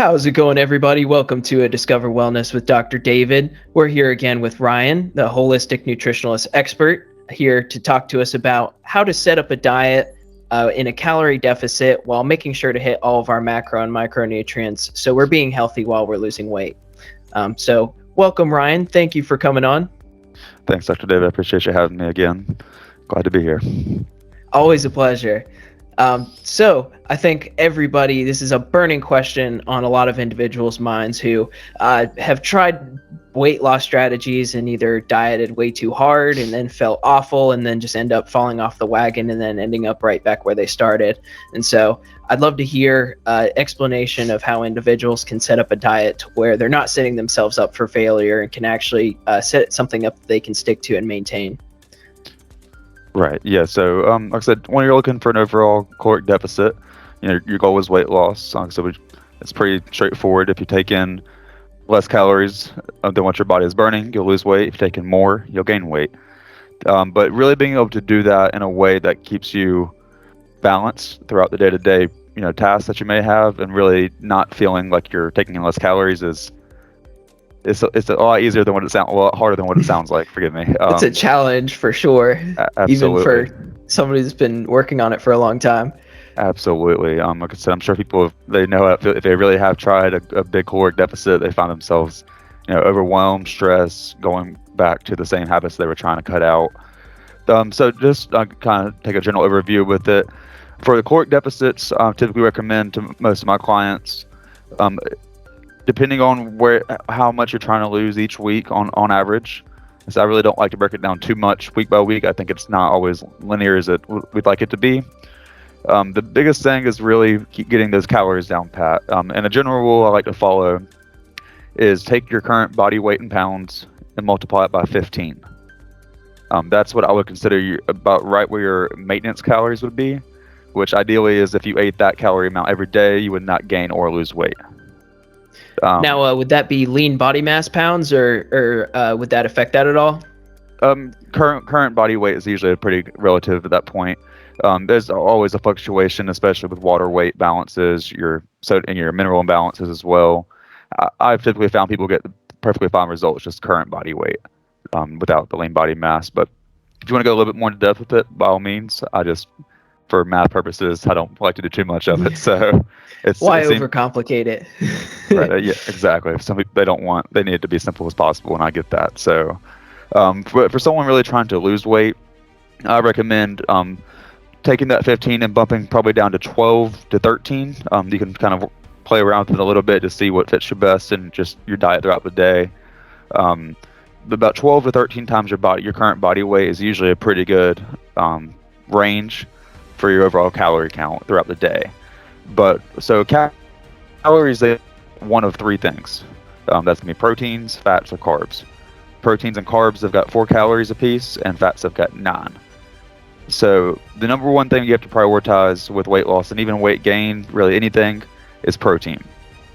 How's it going, everybody? Welcome to a Discover Wellness with Dr. David. We're here again with Ryan, the holistic nutritionalist expert, here to talk to us about how to set up a diet in a calorie deficit while making sure to hit all of our macro and micronutrients so we're being healthy while we're losing weight. So welcome, Ryan. Thank you for coming on. Thanks, Dr. David. I appreciate you having me again. Glad to be here. Always a pleasure. So I think this is a burning question on a lot of individuals' minds who have tried weight loss strategies and either dieted way too hard and then felt awful and then just end up falling off the wagon and then ending up right back where they started. And so I'd love to hear explanation of how individuals can set up a diet where they're not setting themselves up for failure and can actually set something up that they can stick to and maintain. Right. Yeah. So, like I said, when you're looking for an overall caloric deficit, your goal is weight loss. So it's pretty straightforward. If you take in less calories than what your body is burning, you'll lose weight. If you take in more, you'll gain weight. But really being able to do that in a way that keeps you balanced throughout the day-to-day, tasks that you may have, and really not feeling like you're taking in less calories it's a lot easier than a lot harder than what it sounds like. Forgive me. It's a challenge for sure, even Absolutely. for somebody who's been working on it for a long time. Absolutely. Like I said, I'm sure people, they know if they really have tried a big caloric deficit, they find themselves, overwhelmed, stressed, going back to the same habits they were trying to cut out. So just kind of take a general overview with it. For the caloric deficits, I typically recommend to most of my clients, depending on how much you're trying to lose each week on average. So I really don't like to break it down too much week by week. I think it's not always linear as we'd like it to be. The biggest thing is really keep getting those calories down pat. And a general rule I like to follow is take your current body weight in pounds and multiply it by 15. That's what I would consider about right where your maintenance calories would be, which ideally is if you ate that calorie amount every day, you would not gain or lose weight. Now, would that be lean body mass pounds, or would that affect that at all? Current body weight is usually pretty relative at that point. There's always a fluctuation, especially with water weight balances, and your mineral imbalances as well. I've typically found people get perfectly fine results just current body weight without the lean body mass. But if you want to go a little bit more into depth with it, by all means. For math purposes, I don't like to do too much of it. So Why overcomplicate it? Right. Yeah, exactly. Some people, they need it to be as simple as possible, and I get that. So for someone really trying to lose weight, I recommend taking that 15 and bumping probably down to 12 to 13. You can kind of play around with it a little bit to see what fits you best and just your diet throughout the day. About 12 to 13 times your current body weight is usually a pretty good range for your overall calorie count throughout the day. But so calories, they one of three things. That's going to be proteins, fats, or carbs. Proteins and carbs have got 4 calories apiece, and fats have got 9. So the number one thing you have to prioritize with weight loss and even weight gain, really anything, is protein.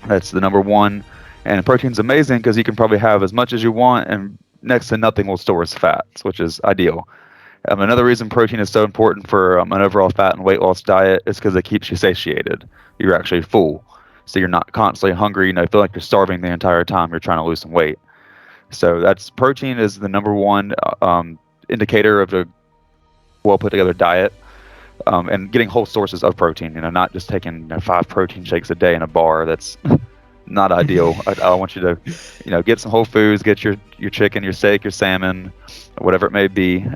That's the number one. And protein's amazing because you can probably have as much as you want, and next to nothing will store as fats, which is ideal. Another reason protein is so important for an overall fat and weight loss diet is because it keeps you satiated. You're actually full. So you're not constantly hungry, feel like you're starving the entire time you're trying to lose some weight. So protein is the number one indicator of a well put together diet, and getting whole sources of protein, not just taking 5 protein shakes a day in a bar. That's not ideal. I want you to, get some whole foods, get your chicken, your steak, your salmon, whatever it may be,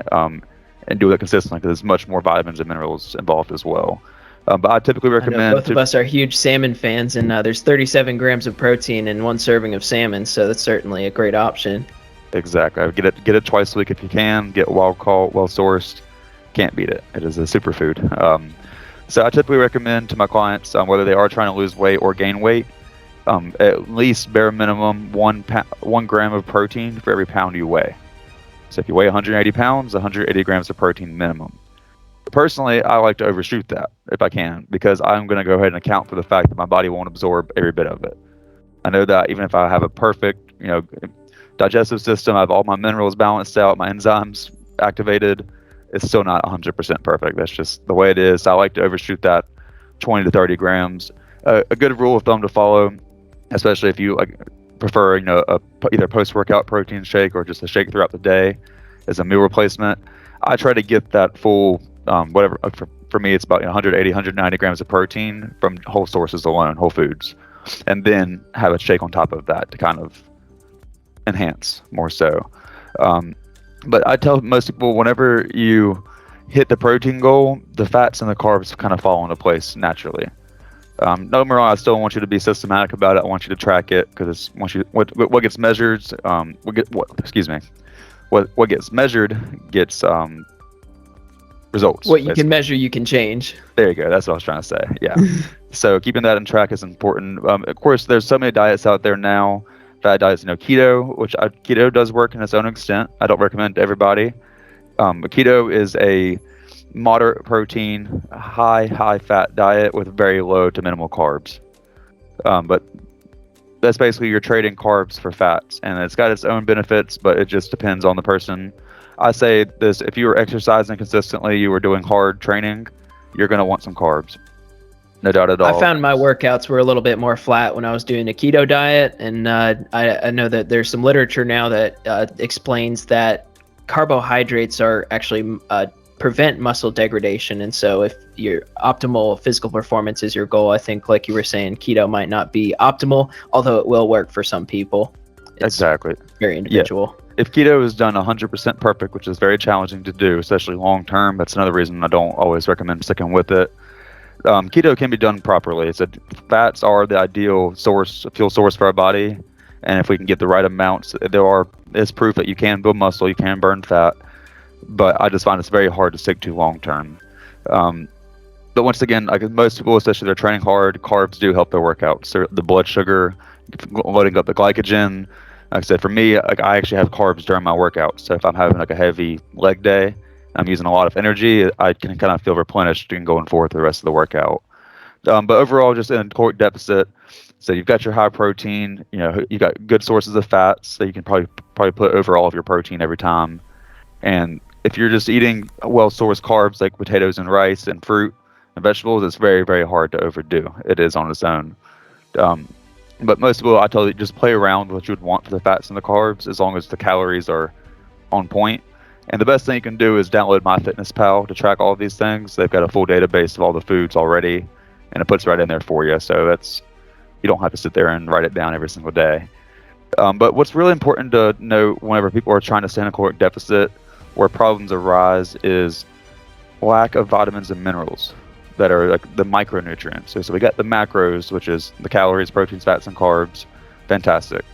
and do it consistently because there's much more vitamins and minerals involved as well. But I typically recommend. Both of us are huge salmon fans, and there's 37 grams of protein in one serving of salmon, so that's certainly a great option. Exactly. Get it twice a week if you can. Get wild caught, well sourced. Can't beat it. It is a superfood. So I typically recommend to my clients, whether they are trying to lose weight or gain weight, at least bare minimum 1 gram of protein for every pound you weigh. So if you weigh 180 pounds, 180 grams of protein minimum. Personally, I like to overshoot that if I can, because I'm going to go ahead and account for the fact that my body won't absorb every bit of it. I know that even if I have a perfect, digestive system, I have all my minerals balanced out, my enzymes activated, it's still not 100% perfect. That's just the way it is. So I like to overshoot that 20 to 30 grams. A good rule of thumb to follow especially if you prefer either post-workout protein shake or just a shake throughout the day as a meal replacement. I try to get that full whatever for me it's about 180 190 grams of protein from whole sources alone, whole foods, and then have a shake on top of that to kind of enhance more so. But I tell most people, whenever you hit the protein goal, the fats and the carbs kind of fall into place naturally. Don't get me wrong, I still want you to be systematic about it. I want you to track it, because what gets measured, what gets measured gets results. What you can measure, you can change. There you go. That's what I was trying to say. Yeah. So keeping that in track is important. Of course, there's so many diets out there now. Fat diets, keto, keto does work in its own extent. I don't recommend to everybody. But keto is a moderate protein, high fat diet with very low to minimal carbs. But that's basically you're trading carbs for fats, and it's got its own benefits, but it just depends on the person. I say this: if you were exercising consistently, you were doing hard training, you're going to want some carbs. No doubt at all. I found my workouts were a little bit more flat when I was doing a keto diet, and I know that there's some literature now that explains that carbohydrates are actually prevent muscle degradation. And so if your optimal physical performance is your goal, I think, like you were saying, keto might not be optimal, although it will work for some people. It's exactly very individual. Yeah. If keto is done 100% perfect, which is very challenging to do, especially long term, that's another reason I don't always recommend sticking with it. Keto can be done properly. Fats are the ideal fuel source for our body, and if we can get the right amounts, it's proof that you can build muscle, you can burn fat. But I just find it's very hard to stick to long term. But once again, most people, especially if they're training hard, carbs do help their workouts. So the blood sugar, loading up the glycogen. Like I said, for me, I actually have carbs during my workout. So if I'm having a heavy leg day, I'm using a lot of energy, I can kind of feel replenished and going forward for the rest of the workout. But overall, just in caloric deficit, so you've got your high protein, you got good sources of fats that you can probably put over all of your protein every time. And if you're just eating well-sourced carbs like potatoes and rice and fruit and vegetables, it's very, very hard to overdo. It is on its own. But most people, I tell you, just play around with what you would want for the fats and the carbs, as long as the calories are on point. And the best thing you can do is download MyFitnessPal to track all of these things. They've got a full database of all the foods already, and it puts right in there for you. So you don't have to sit there and write it down every single day. But what's really important to note whenever people are trying to stay in a caloric deficit, where problems arise, is lack of vitamins and minerals that are the micronutrients. So we got the macros, which is the calories, proteins, fats, and carbs. Fantastic.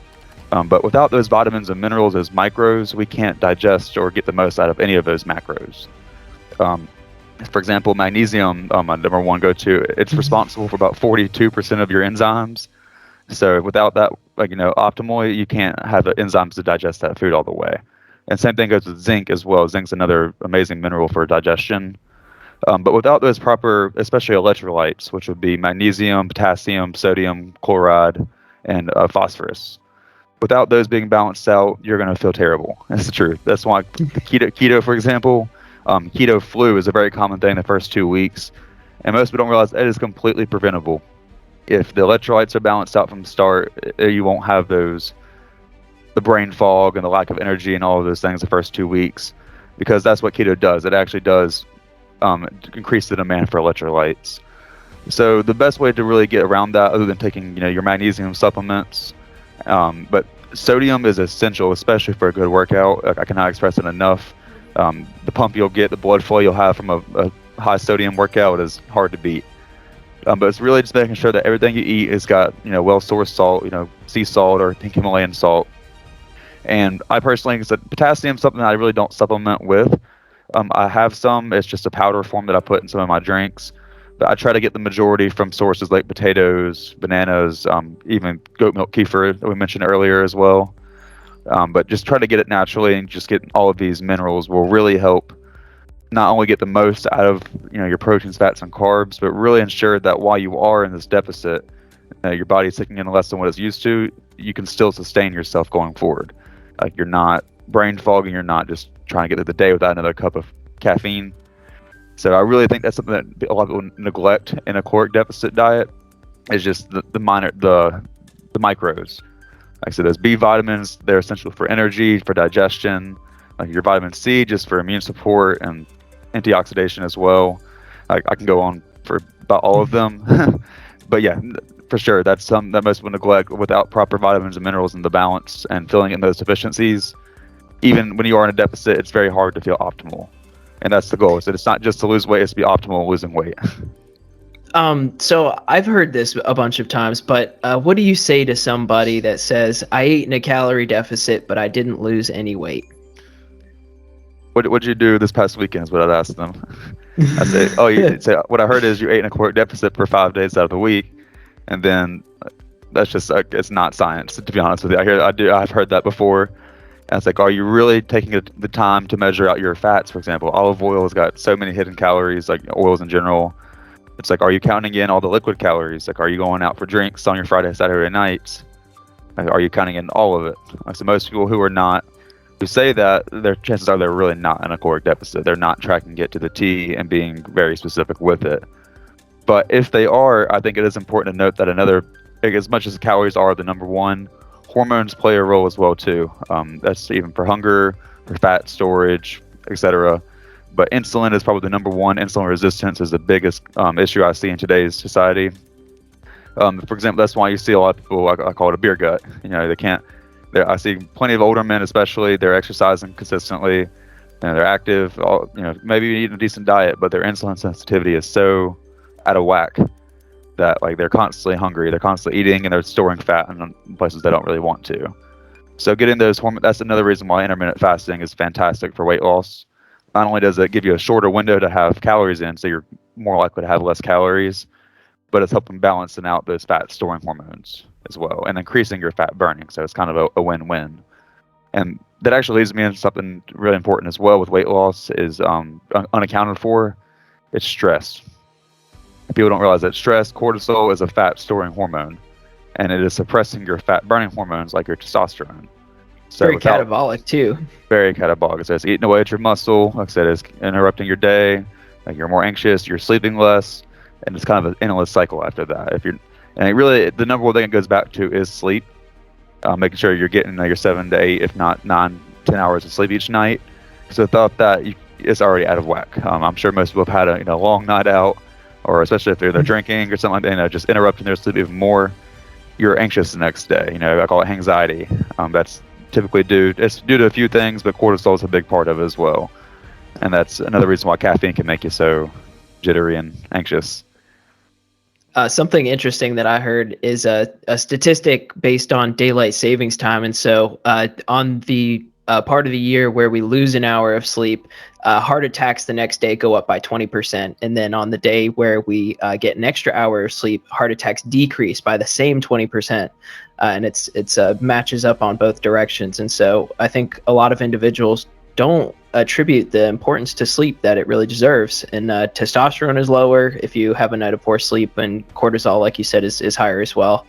But without those vitamins and minerals as micros, we can't digest or get the most out of any of those macros. For example, magnesium, my number one go-to, it's responsible for about 42% of your enzymes. So without that, optimally, you can't have the enzymes to digest that food all the way. And same thing goes with zinc as well. Zinc's another amazing mineral for digestion. But without those proper, especially electrolytes, which would be magnesium, potassium, sodium, chloride, and phosphorus, without those being balanced out, you're going to feel terrible. That's the truth. That's why the keto, for example, keto flu is a very common thing the first 2 weeks. And most people don't realize it is completely preventable. If the electrolytes are balanced out from the start, you won't have the brain fog and the lack of energy and all of those things the first 2 weeks, because that's what keto does. It actually does increase the demand for electrolytes. So the best way to really get around that, other than taking your magnesium supplements, but sodium is essential, especially for a good workout. I cannot express it enough. The pump you'll get, the blood flow you'll have from a high sodium workout is hard to beat. But it's really just making sure that everything you eat has got well-sourced salt, sea salt or pink Himalayan salt. And I personally, potassium is something that I really don't supplement with. I have some. It's just a powder form that I put in some of my drinks. But I try to get the majority from sources like potatoes, bananas, even goat milk kefir that we mentioned earlier as well. But just try to get it naturally, and just getting all of these minerals will really help not only get the most out of your proteins, fats, and carbs, but really ensure that while you are in this deficit, your body's taking in less than what it's used to, you can still sustain yourself going forward. You're not brain fogging, you're not just trying to get through the day without another cup of caffeine. So I really think that's something that a lot of people neglect in a caloric deficit diet, is just the the micros. Like I said, those B vitamins, they're essential for energy, for digestion. Like your vitamin C, just for immune support and antioxidation as well. I can go on for about all of them. But yeah, for sure, that's something that most people neglect. Without proper vitamins and minerals in the balance and filling in those deficiencies, even when you are in a deficit, it's very hard to feel optimal. And that's the goal. So it's not just to lose weight, it's to be optimal losing weight. So I've heard this a bunch of times, but what do you say to somebody that says, I ate in a calorie deficit, but I didn't lose any weight? What'd you do this past weekend is what I'd ask them. I say, what I heard is you ate in a caloric deficit for 5 days out of the week. And then that's just, it's not science, to be honest with you. I've heard that before. And it's like, are you really taking the time to measure out your fats, for example? Olive oil has got so many hidden calories, like oils in general. It's like, are you counting in all the liquid calories? Like, are you going out for drinks on your Friday, Saturday nights? Like, are you counting in all of it? Like, so most people who say that, their chances are they're really not in a caloric deficit. They're not tracking it to the T and being very specific with it. But if they are, I think it is important to note that as much as calories are the number one, hormones play a role as well too. That's even for hunger, for fat storage, etc. But insulin is probably the number one. Insulin resistance is the biggest issue I see in today's society. For example, that's why you see a lot of people, I call it a beer gut. They can't. I see plenty of older men, especially. They're exercising consistently, and they're active. Maybe eating a decent diet, but their insulin sensitivity is so out of whack that like they're constantly hungry. They're constantly eating, and they're storing fat in places they don't really want to. So getting those hormones. That's another reason why intermittent fasting is fantastic for weight loss. Not only does it give you a shorter window to have calories in, so you're more likely to have less calories, but it's helping balancing out those fat storing hormones as well and increasing your fat burning. So it's kind of a win-win. And that actually leads me into something really important as well with weight loss is unaccounted for. It's stress. People don't realize that stress, cortisol, is a fat storing hormone, and it is suppressing your fat burning hormones like your testosterone. So very catabolic too. Very catabolic. So it's eating away at your muscle. Like I said, it's interrupting your day. Like you're more anxious, you're sleeping less, and it's kind of an endless cycle after that. The number one thing it goes back to is sleep. Making sure you're getting your 7 to 8, if not 9, 10 hours of sleep each night. So without that, it's already out of whack. I'm sure most people have had a long night out, or especially if they're drinking or something like that, just interrupting their sleep even more. You're anxious the next day. I call it anxiety. That's typically due to a few things, but cortisol is a big part of it as well. And that's another reason why caffeine can make you so jittery and anxious. Something interesting that I heard is a statistic based on daylight savings time. And so on the part of the year where we lose an hour of sleep, heart attacks the next day go up by 20%. And then on the day where we get an extra hour of sleep, heart attacks decrease by the same 20%. And it's matches up on both directions. And so I think a lot of individuals don't attribute the importance to sleep that it really deserves. And testosterone is lower if you have a night of poor sleep, and cortisol, like you said, is higher as well.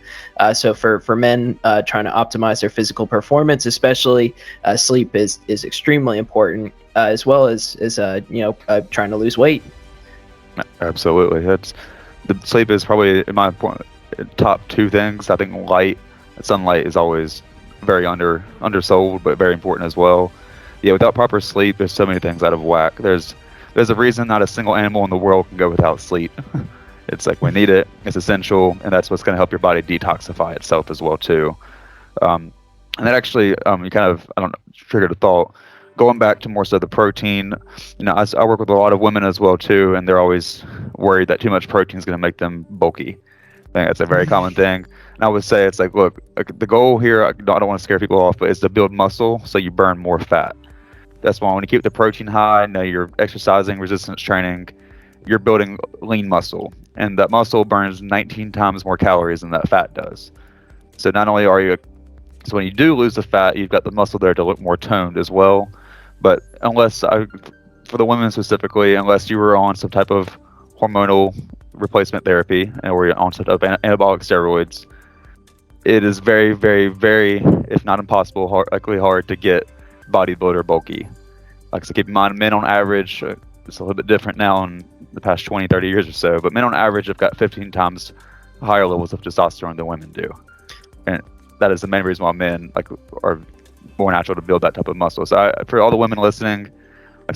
So for men trying to optimize their physical performance, especially, sleep is extremely important, as well as trying to lose weight. Absolutely. The sleep is probably, in my point, top two things. I think sunlight is always very undersold, but very important as well. Yeah, without proper sleep, there's so many things out of whack. There's a reason not a single animal in the world can go without sleep. It's like we need it, it's essential, and that's what's going to help your body detoxify itself as well too. And that actually, triggered a thought. Going back to more so the protein, I work with a lot of women as well too, and they're always worried that too much protein is going to make them bulky. I think that's a very common thing. And I would say it's like, look, the goal here, I don't want to scare people off, but is to build muscle so you burn more fat. That's why when you keep the protein high, you're exercising, resistance training, you're building lean muscle. And that muscle burns 19 times more calories than that fat does. So not only so when you do lose the fat, you've got the muscle there to look more toned as well. But for the women specifically, unless you were on some type of hormonal replacement therapy or you're on some type of anabolic steroids, it is very, very, very, if not impossible, likely hard to get bodybuilder bulky. Like, so keep in mind, men on average, it's a little bit different now in the past 20, 30 years or so, but men on average have got 15 times higher levels of testosterone than women do. and that is the main reason why men are more natural to build that type of muscle. So for all the women listening,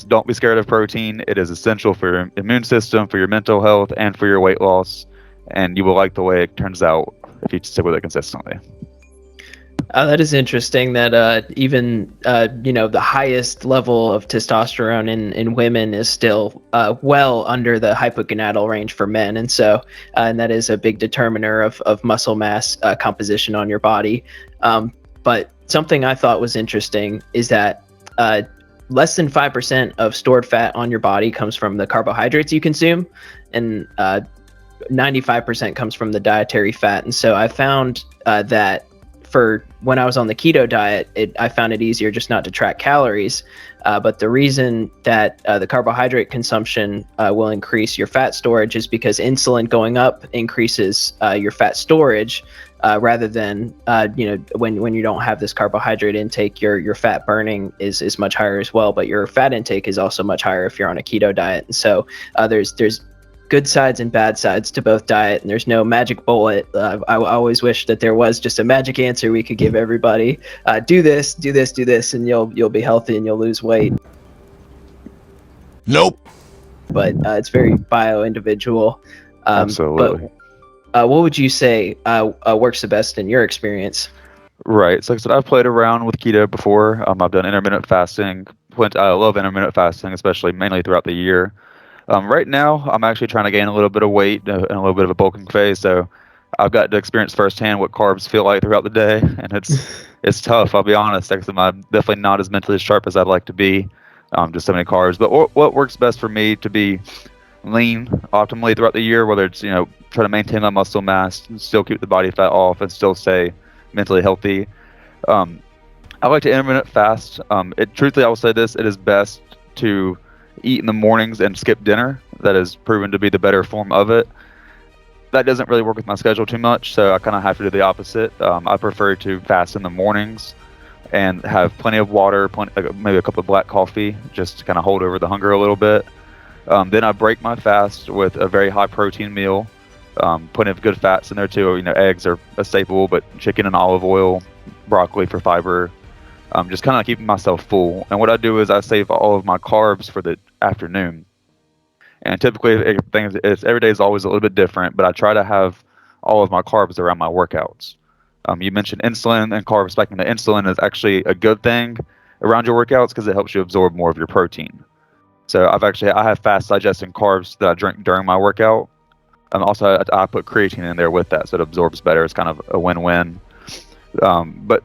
don't be scared of protein. It is essential for your immune system, for your mental health, and for your weight loss. And you will like the way it turns out if you stick with it consistently. That is interesting that even the highest level of testosterone in women is still well under the hypogonadal range for men, and so and that is a big determiner of muscle mass composition on your body. But something I thought was interesting is that less than 5% of stored fat on your body comes from the carbohydrates you consume, and 95% comes from the dietary fat. And so I found that for when I was on the keto diet, I found it easier just not to track calories. But the reason that the carbohydrate consumption will increase your fat storage is because insulin going up increases your fat storage, rather than when you don't have this carbohydrate intake, your fat burning is much higher as well. But your fat intake is also much higher if you're on a keto diet. And so there's good sides and bad sides to both diet, and there's no magic bullet. I always wish that there was just a magic answer we could give everybody. Do this, and you'll be healthy and you'll lose weight. Nope. But it's very bio-individual. Absolutely. But what would you say works the best in your experience? Right. So like I said, I've played around with keto before. I've done intermittent fasting. I love intermittent fasting, especially mainly throughout the year. Right now, I'm actually trying to gain a little bit of weight and a little bit of a bulking phase. So I've got to experience firsthand what carbs feel like throughout the day, and it's tough. I'll be honest. I'm definitely not as mentally sharp as I'd like to be. Just so many carbs. But what works best for me to be lean optimally throughout the year, whether it's try to maintain my muscle mass, still keep the body fat off, and still stay mentally healthy. I like to intermittent fast. Truthfully, I will say this: it is best to eat in the mornings and skip dinner. That is proven to be the better form of it. That doesn't really work with my schedule too much, so I kind of have to do the opposite. I prefer to fast in the mornings and have plenty of water, maybe a cup of black coffee, just to kind of hold over the hunger a little bit. Then I break my fast with a very high protein meal, plenty of good fats in there too. Eggs are a staple, but chicken and olive oil, broccoli for fiber. Just kind of keeping myself full. And what I do is I save all of my carbs for the afternoon. And typically, every day is always a little bit different, but I try to have all of my carbs around my workouts. You mentioned insulin, and carb spiking the insulin is actually a good thing around your workouts because it helps you absorb more of your protein. So I have fast digesting carbs that I drink during my workout. And also I put creatine in there with that, so it absorbs better. It's kind of a win-win. But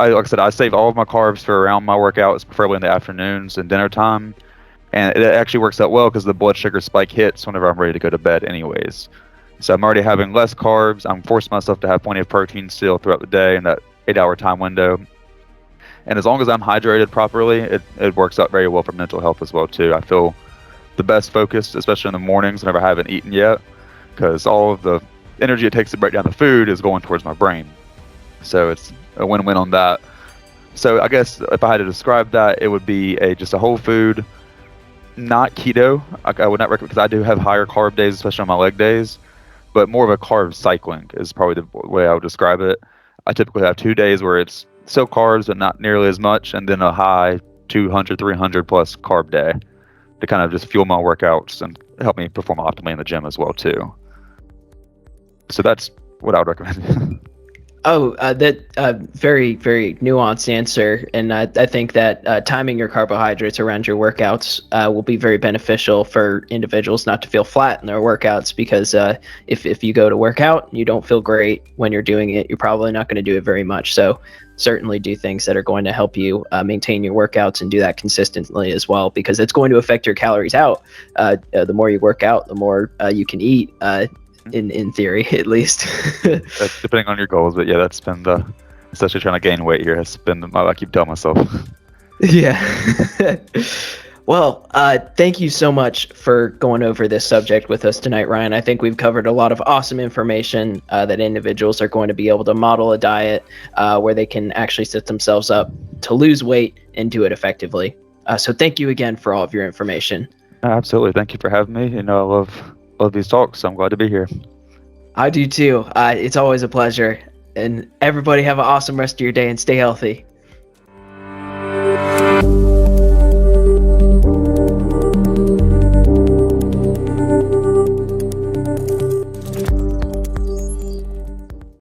like I said, I save all of my carbs for around my workouts, preferably in the afternoons and dinner time. And it actually works out well because the blood sugar spike hits whenever I'm ready to go to bed anyways. So I'm already having less carbs. I'm forcing myself to have plenty of protein still throughout the day in that 8-hour time window. And as long as I'm hydrated properly, it works out very well for mental health as well too. I feel the best focused, especially in the mornings whenever I haven't eaten yet, because all of the energy it takes to break down the food is going towards my brain. So it's a win-win on that. So I guess if I had to describe that, it would be just a whole food, not keto. I would not recommend, because I do have higher carb days, especially on my leg days, but more of a carb cycling is probably the way I would describe it. I typically have 2 days where it's still carbs, but not nearly as much, and then a high 200, 300 plus carb day to kind of just fuel my workouts and help me perform optimally in the gym as well too. So that's what I would recommend. Oh, that very, very nuanced answer, and I think that timing your carbohydrates around your workouts will be very beneficial for individuals not to feel flat in their workouts, because if you go to work out and you don't feel great when you're doing it, you're probably not going to do it very much. So certainly do things that are going to help you maintain your workouts, and do that consistently as well, because it's going to affect your calories out. The more you work out, the more you can eat. In theory, at least. That's depending on your goals, but yeah, that's been especially trying to gain weight here, has been I keep telling myself. Yeah. Well, thank you so much for going over this subject with us tonight, Ryan. I think we've covered a lot of awesome information that individuals are going to be able to model a diet where they can actually set themselves up to lose weight and do it effectively. So thank you again for all of your information. Absolutely. Thank you for having me. I love these talks, so I'm glad to be here. I do too. It's always a pleasure. And everybody have an awesome rest of your day and stay healthy.